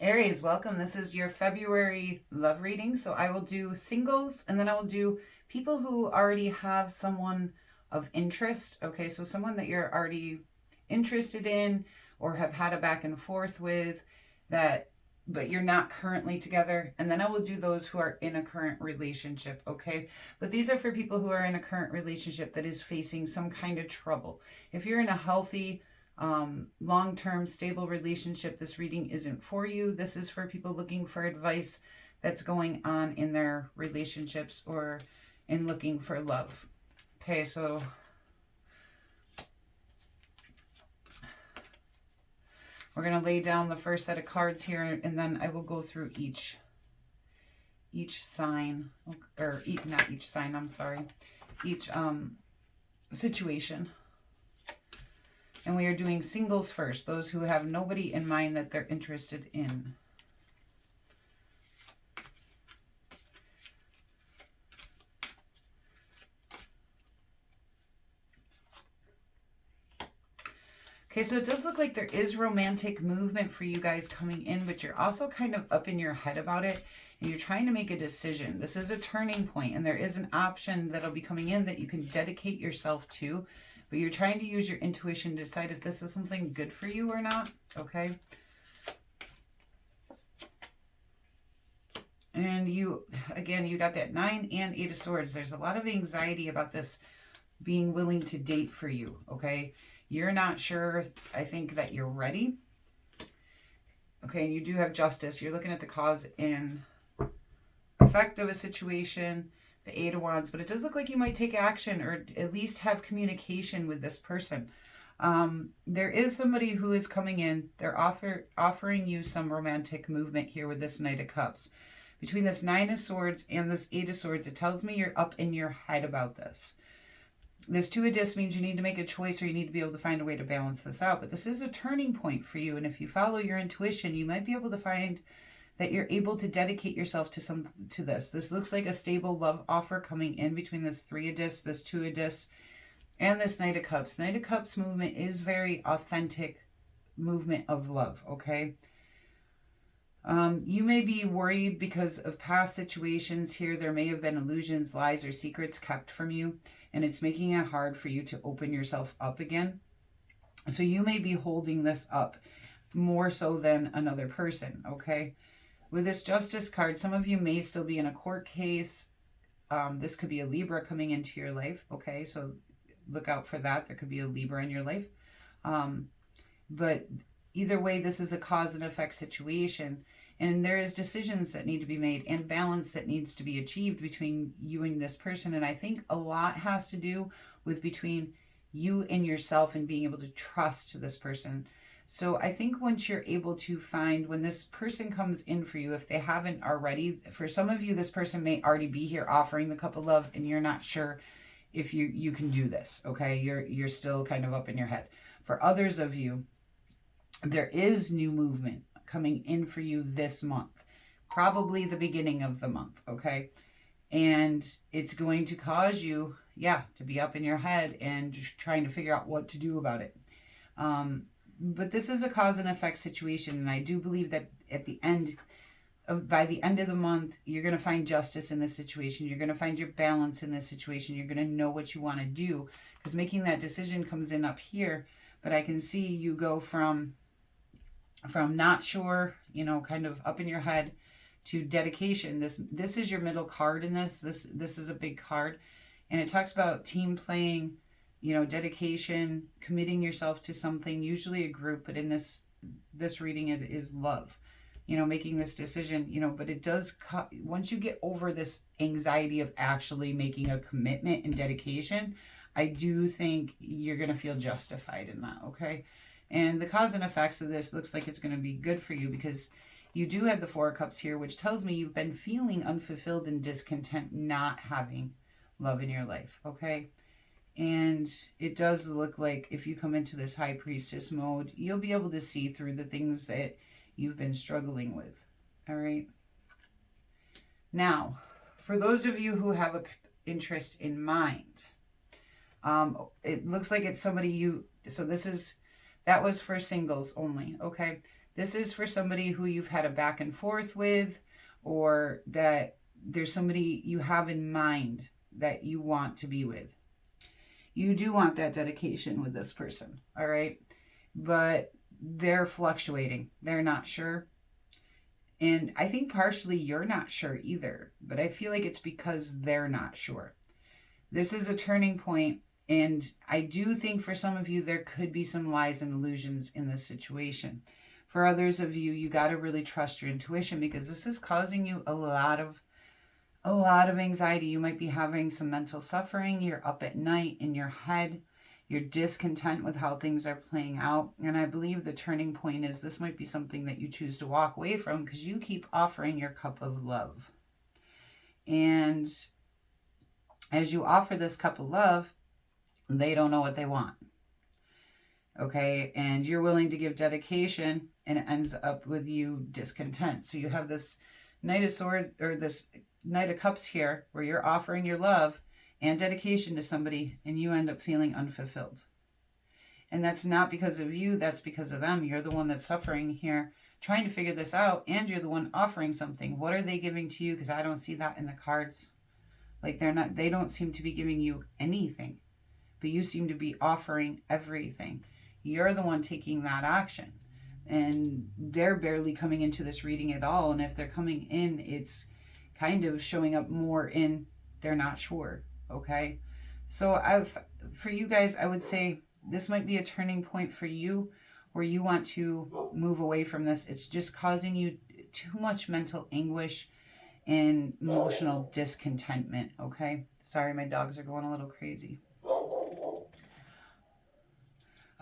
Aries, welcome. This is your February love reading. So I will do singles and then I will do people who already have someone of interest. Okay, so someone that you're already interested in or have had a back and forth with but you're not currently together. And then I will do those who are in a current relationship, okay? But these are for people who are in a current relationship that is facing some kind of trouble. If you're in a healthy, long-term stable relationship, this reading isn't for you. This is for people looking for advice that's going on in their relationships or in looking for love. Okay, so we're going to lay down the first set of cards here, and then I will go through each sign, or not each sign, I'm sorry, each situation. And we are doing singles first, those who have nobody in mind that they're interested in. Okay, so it does look like there is romantic movement for you guys coming in, but you're also kind of up in your head about it, and you're trying to make a decision. This is a turning point, and there is an option that'll be coming in that you can dedicate yourself to, but you're trying to use your intuition to decide if this is something good for you or not, okay? And you, again, you got that 9 and 8 of Swords. There's a lot of anxiety about this being willing to date for you, okay? You're not sure, I think, that you're ready. Okay, and you do have Justice. You're looking at the cause and effect of a situation, the 8 of Wands, but it does look like you might take action or at least have communication with this person. There is somebody who is coming in. They're offering you some romantic movement here with this Knight of Cups. Between this 9 of Swords and this 8 of Swords, it tells me you're up in your head about this. This 2 of Discs means you need to make a choice, or you need to be able to find a way to balance this out. But this is a turning point for you. And if you follow your intuition, you might be able to find that you're able to dedicate yourself to this. This looks like a stable love offer coming in between this 3 of Discs, this 2 of Discs, and this Knight of Cups. Knight of Cups movement is very authentic movement of love, okay? You may be worried because of past situations here. There may have been illusions, lies, or secrets kept from you, and it's making it hard for you to open yourself up again. So you may be holding this up more so than another person, okay? With this Justice card, some of you may still be in a court case. This could be a Libra coming into your life, okay? So look out for that. There could be a Libra in your life. But either way, this is a cause and effect situation, and there is decisions that need to be made and balance that needs to be achieved between you and this person. And I think a lot has to do with between you and yourself and being able to trust this person. So I think once you're able to find, when this person comes in for you, if they haven't already, for some of you, this person may already be here offering the cup of love, and you're not sure if you can do this, okay? You're still kind of up in your head. For others of you, there is new movement coming in for you this month, probably the beginning of the month, okay? And it's going to cause you, to be up in your head and just trying to figure out what to do about it. But this is a cause and effect situation, and I do believe that at the end, by the end of the month, you're going to find justice in this situation. You're going to find your balance in this situation. You're going to know what you want to do, because making that decision comes in up here. But I can see you go from not sure, kind of up in your head, to dedication. This is your middle card in this. This is a big card, and it talks about team playing, dedication, committing yourself to something, usually a group, but in this reading it is love. Making this decision, but it does, once you get over this anxiety of actually making a commitment and dedication, I do think you're going to feel justified in that, okay? And the cause and effects of this looks like it's going to be good for you, because you do have the 4 of Cups here, which tells me you've been feeling unfulfilled and discontent not having love in your life, okay? And it does look like if you come into this High Priestess mode, you'll be able to see through the things that you've been struggling with, all right? Now, for those of you who have an interest in mind, it looks like it's somebody so that was for singles only, okay? This is for somebody who you've had a back and forth with, or that there's somebody you have in mind that you want to be with. You do want that dedication with this person, all right? But they're fluctuating. They're not sure. And I think partially you're not sure either, but I feel like it's because they're not sure. This is a turning point, and I do think for some of you there could be some lies and illusions in this situation. For others of you, you got to really trust your intuition, because this is causing you a lot of anxiety. You might be having some mental suffering. You're up at night in your head. You're discontent with how things are playing out. And I believe the turning point is this might be something that you choose to walk away from, because you keep offering your cup of love. And as you offer this cup of love, they don't know what they want. Okay? And you're willing to give dedication, and it ends up with you discontent. So you have this Knight of Swords, or this Knight of Cups here, where you're offering your love and dedication to somebody, and you end up feeling unfulfilled. And that's not because of you, that's because of them. You're the one that's suffering here, trying to figure this out, and you're the one offering something. What are they giving to you? Because I don't see that in the cards. Like they don't seem to be giving you anything, but you seem to be offering everything. You're the one taking that action, and they're barely coming into this reading at all. And if they're coming in, it's kind of showing up more in they're not sure. Okay, so for you guys, I would say this might be a turning point for you, where you want to move away from this. It's just causing you too much mental anguish and emotional discontentment. Okay, sorry, my dogs are going a little crazy.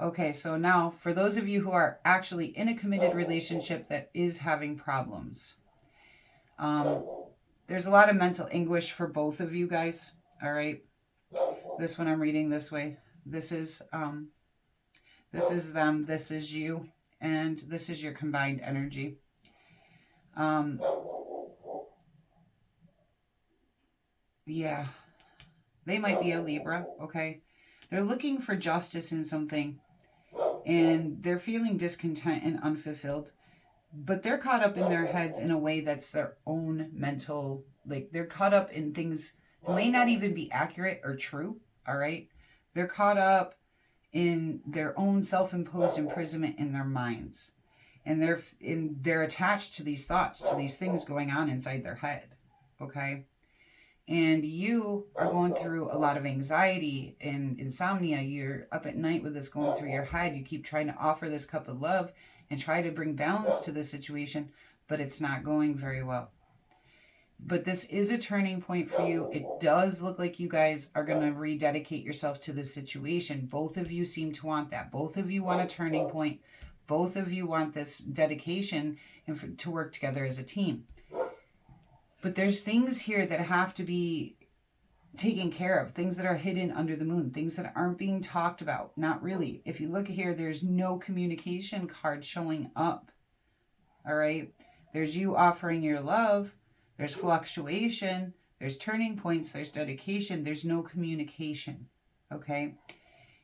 Okay, so now for those of you who are actually in a committed relationship that is having problems, there's a lot of mental anguish for both of you guys. All right, this one I'm reading this way. This is them, this is you, and this is your combined energy. Yeah, they might be a Libra, okay? They're looking for justice in something, and they're feeling discontent and unfulfilled, but they're caught up in their heads in a way that's their own mental, like they're caught up in things that may not even be accurate or true, all right? They're caught up in their own self-imposed imprisonment in their minds, and they're attached to these thoughts, to these things going on inside their head, okay? And you are going through a lot of anxiety and insomnia. You're up at night with this going through your head. You keep trying to offer this cup of love and try to bring balance to the situation, but it's not going very well. But this is a turning point for you. It does look like you guys are going to rededicate yourself to this situation. Both of you seem to want that. Both of you want a turning point. Both of you want this dedication and to work together as a team. But there's things here that have to be taken care of. Things that are hidden under the moon. Things that aren't being talked about. Not really. If you look here, there's no communication card showing up. All right? There's you offering your love. There's fluctuation. There's turning points. There's dedication. There's no communication. Okay?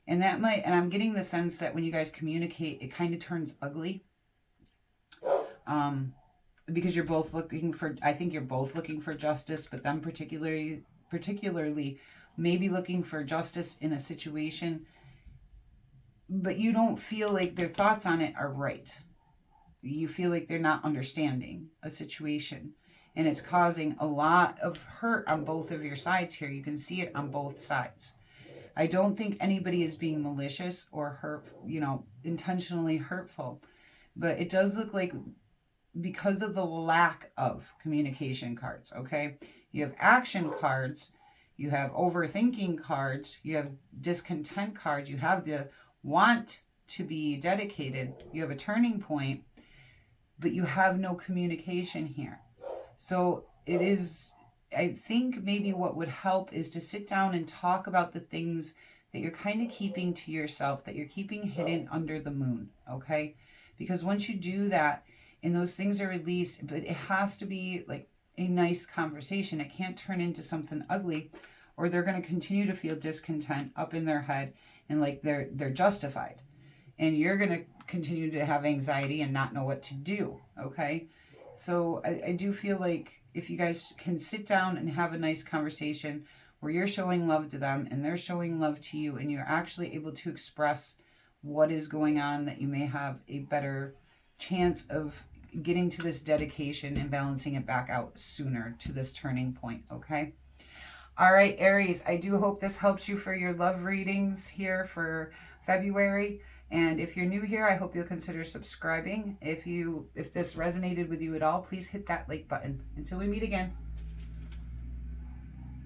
And I'm getting the sense that when you guys communicate, it kind of turns ugly. Because you're both looking for, I think you're both looking for justice, but them particularly maybe looking for justice in a situation, but you don't feel like their thoughts on it are right. You feel like they're not understanding a situation, and it's causing a lot of hurt on both of your sides here. You can see it on both sides. I don't think anybody is being malicious or intentionally hurtful, but it does look like, because of the lack of communication cards, okay? You have action cards, you have overthinking cards, you have discontent cards, you have the want to be dedicated, you have a turning point, but you have no communication here. So it is, I think maybe what would help is to sit down and talk about the things that you're kind of keeping to yourself, that you're keeping hidden under the moon, okay? Because once you do that, and those things are released, but it has to be like a nice conversation. It can't turn into something ugly, or they're going to continue to feel discontent up in their head and like they're justified. and you're going to continue to have anxiety and not know what to do, okay? So I do feel like if you guys can sit down and have a nice conversation where you're showing love to them and they're showing love to you, and you're actually able to express what is going on, that you may have a better chance of getting to this dedication and balancing it back out sooner to this turning point, okay? All right, Aries, I do hope this helps you for your love readings here for February. And if you're new here, I hope you'll consider subscribing. If this resonated with you at all, please hit that like button. Until we meet again.